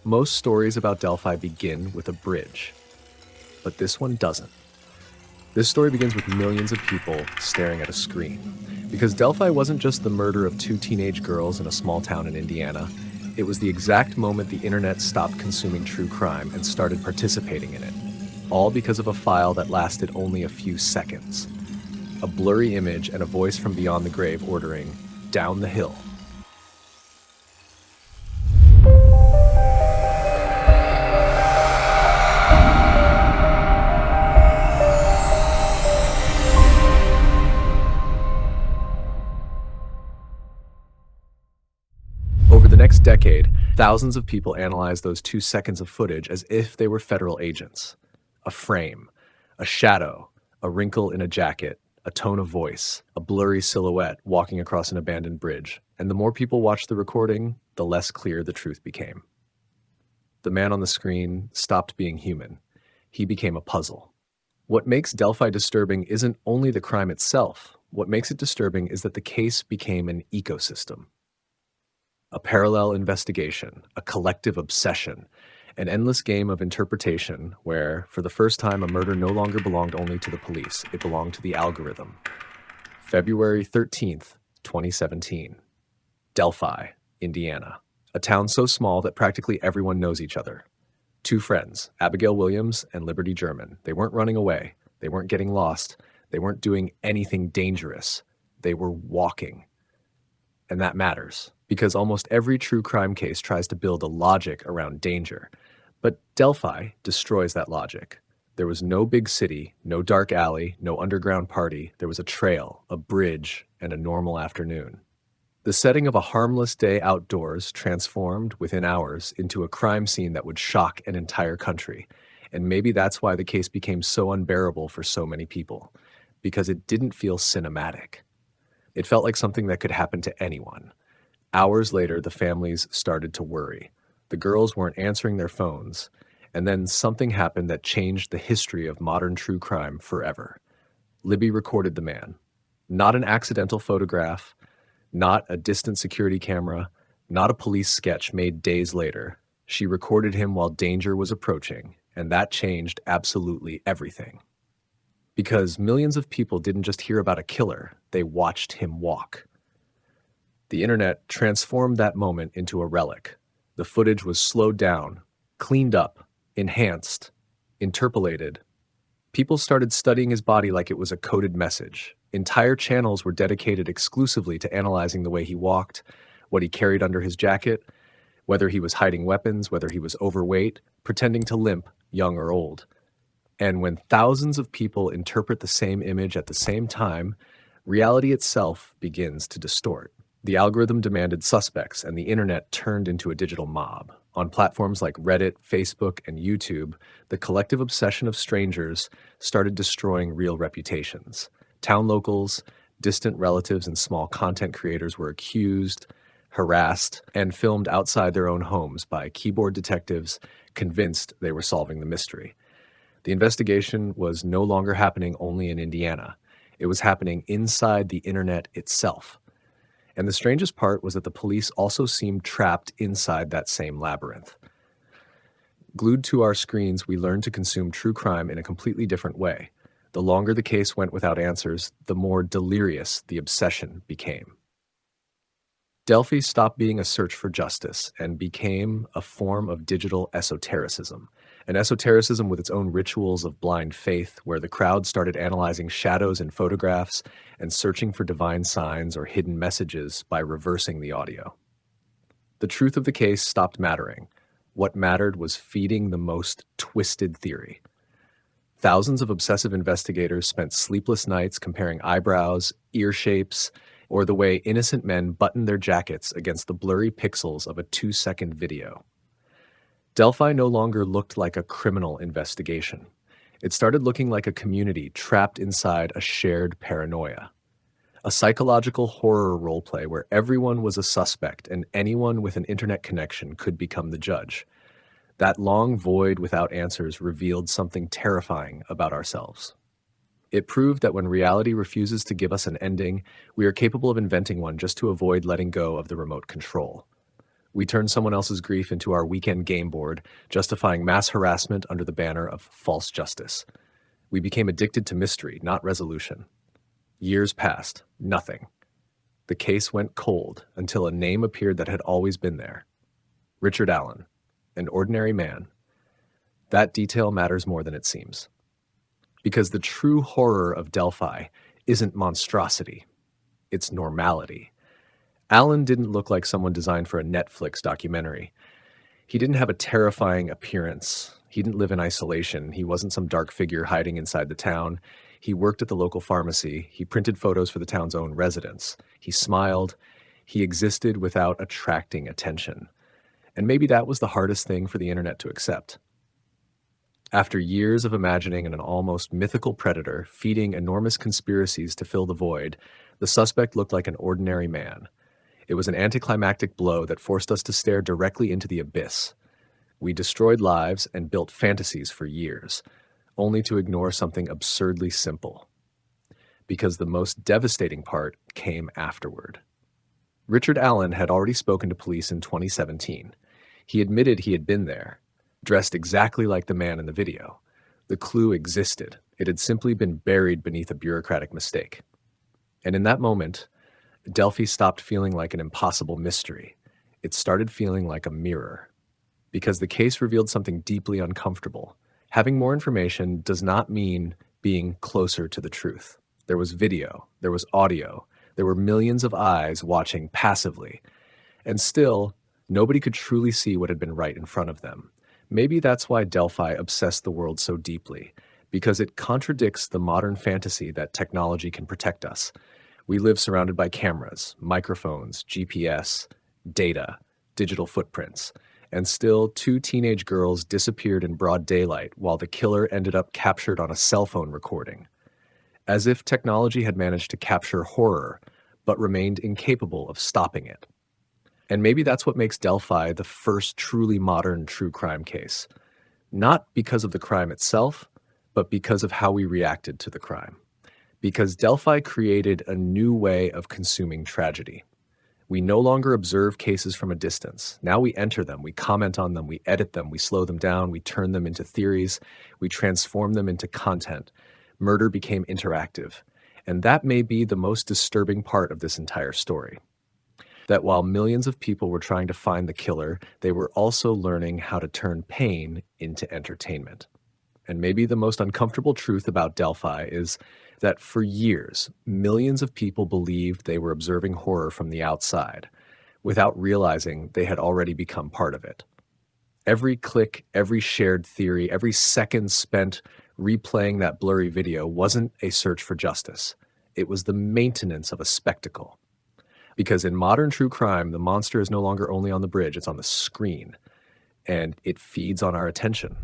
Most stories about Delphi begin with a bridge, but this one doesn't. This story begins with millions of people staring at a screen. Because Delphi wasn't just the murder of two teenage girls in a small town in Indiana, it was the exact moment the internet stopped consuming true crime and started participating in it. All because of a file that lasted only a few seconds. A blurry image and a voice from beyond the grave ordering, "Down the hill." Over the next decade, thousands of people analyzed those 2 seconds of footage as if they were federal agents. A frame, a shadow, a wrinkle in a jacket, a tone of voice, a blurry silhouette walking across an abandoned bridge. And the more people watched the recording, the less clear the truth became. The man on the screen stopped being human. He became a puzzle. What makes Delphi disturbing isn't only the crime itself. What makes it disturbing is that the case became an ecosystem. A parallel investigation, a collective obsession, an endless game of interpretation where, for the first time, a murder no longer belonged only to the police, it belonged to the algorithm. February 13th, 2017. Delphi, Indiana. A town so small that practically everyone knows each other. Two friends, Abigail Williams and Liberty German. They weren't running away. They weren't getting lost. They weren't doing anything dangerous. They were walking. And that matters, because almost every true crime case tries to build a logic around danger. But Delphi destroys that logic. There was no big city, no dark alley, no underground party. There was a trail, a bridge, and a normal afternoon. The setting of a harmless day outdoors transformed, within hours, into a crime scene that would shock an entire country. And maybe that's why the case became so unbearable for so many people, because it didn't feel cinematic. It felt like something that could happen to anyone. Hours later, the families started to worry. The girls weren't answering their phones, and then something happened that changed the history of modern true crime forever. Libby recorded the man. Not an accidental photograph, not a distant security camera, not a police sketch made days later. She recorded him while danger was approaching, and that changed absolutely everything. Because millions of people didn't just hear about a killer, they watched him walk. The internet transformed that moment into a relic. The footage was slowed down, cleaned up, enhanced, interpolated. People started studying his body like it was a coded message. Entire channels were dedicated exclusively to analyzing the way he walked, what he carried under his jacket, whether he was hiding weapons, whether he was overweight, pretending to limp, young or old. And when thousands of people interpret the same image at the same time, reality itself begins to distort. The algorithm demanded suspects, and the internet turned into a digital mob. On platforms like Reddit, Facebook, and YouTube, the collective obsession of strangers started destroying real reputations. Town locals, distant relatives, and small content creators were accused, harassed, and filmed outside their own homes by keyboard detectives convinced they were solving the mystery. The investigation was no longer happening only in Indiana. It was happening inside the internet itself. And the strangest part was that the police also seemed trapped inside that same labyrinth. Glued to our screens, we learned to consume true crime in a completely different way. The longer the case went without answers, the more delirious the obsession became. Delphi stopped being a search for justice and became a form of digital esotericism. An esotericism with its own rituals of blind faith, where the crowd started analyzing shadows in photographs and searching for divine signs or hidden messages by reversing the audio. The truth of the case stopped mattering. What mattered was feeding the most twisted theory. Thousands of obsessive investigators spent sleepless nights comparing eyebrows, ear shapes, or the way innocent men buttoned their jackets against the blurry pixels of a 2-second video. Delphi no longer looked like a criminal investigation. It started looking like a community trapped inside a shared paranoia. A psychological horror roleplay where everyone was a suspect and anyone with an internet connection could become the judge. That long void without answers revealed something terrifying about ourselves. It proved that when reality refuses to give us an ending, we are capable of inventing one just to avoid letting go of the remote control. We turned someone else's grief into our weekend game board, justifying mass harassment under the banner of false justice. We became addicted to mystery, not resolution. Years passed, nothing. The case went cold until a name appeared that had always been there. Richard Allen, an ordinary man. That detail matters more than it seems. Because the true horror of Delphi isn't monstrosity, it's normality. Allen didn't look like someone designed for a Netflix documentary. He didn't have a terrifying appearance. He didn't live in isolation. He wasn't some dark figure hiding inside the town. He worked at the local pharmacy. He printed photos for the town's own residents. He smiled. He existed without attracting attention. And maybe that was the hardest thing for the internet to accept. After years of imagining an almost mythical predator feeding enormous conspiracies to fill the void, the suspect looked like an ordinary man. It was an anticlimactic blow that forced us to stare directly into the abyss. We destroyed lives and built fantasies for years, only to ignore something absurdly simple. Because the most devastating part came afterward. Richard Allen had already spoken to police in 2017. He admitted he had been there, dressed exactly like the man in the video. The clue existed. It had simply been buried beneath a bureaucratic mistake. And in that moment, Delphi stopped feeling like an impossible mystery. It started feeling like a mirror. Because the case revealed something deeply uncomfortable. Having more information does not mean being closer to the truth. There was video, there was audio, there were millions of eyes watching passively. And still, nobody could truly see what had been right in front of them. Maybe that's why Delphi obsessed the world so deeply, because it contradicts the modern fantasy that technology can protect us. We live surrounded by cameras, microphones, GPS, data, digital footprints, and still 2 teenage girls disappeared in broad daylight while the killer ended up captured on a cell phone recording. As if technology had managed to capture horror, but remained incapable of stopping it. And maybe that's what makes Delphi the first truly modern true crime case. Not because of the crime itself, but because of how we reacted to the crime. Because Delphi created a new way of consuming tragedy. We no longer observe cases from a distance. Now we enter them, we comment on them, we edit them, we slow them down, we turn them into theories, we transform them into content. Murder became interactive. And that may be the most disturbing part of this entire story. That while millions of people were trying to find the killer, they were also learning how to turn pain into entertainment. And maybe the most uncomfortable truth about Delphi is that for years, millions of people believed they were observing horror from the outside, without realizing they had already become part of it. Every click, every shared theory, every second spent replaying that blurry video wasn't a search for justice. It was the maintenance of a spectacle. Because in modern true crime, the monster is no longer only on the bridge, it's on the screen. And it feeds on our attention.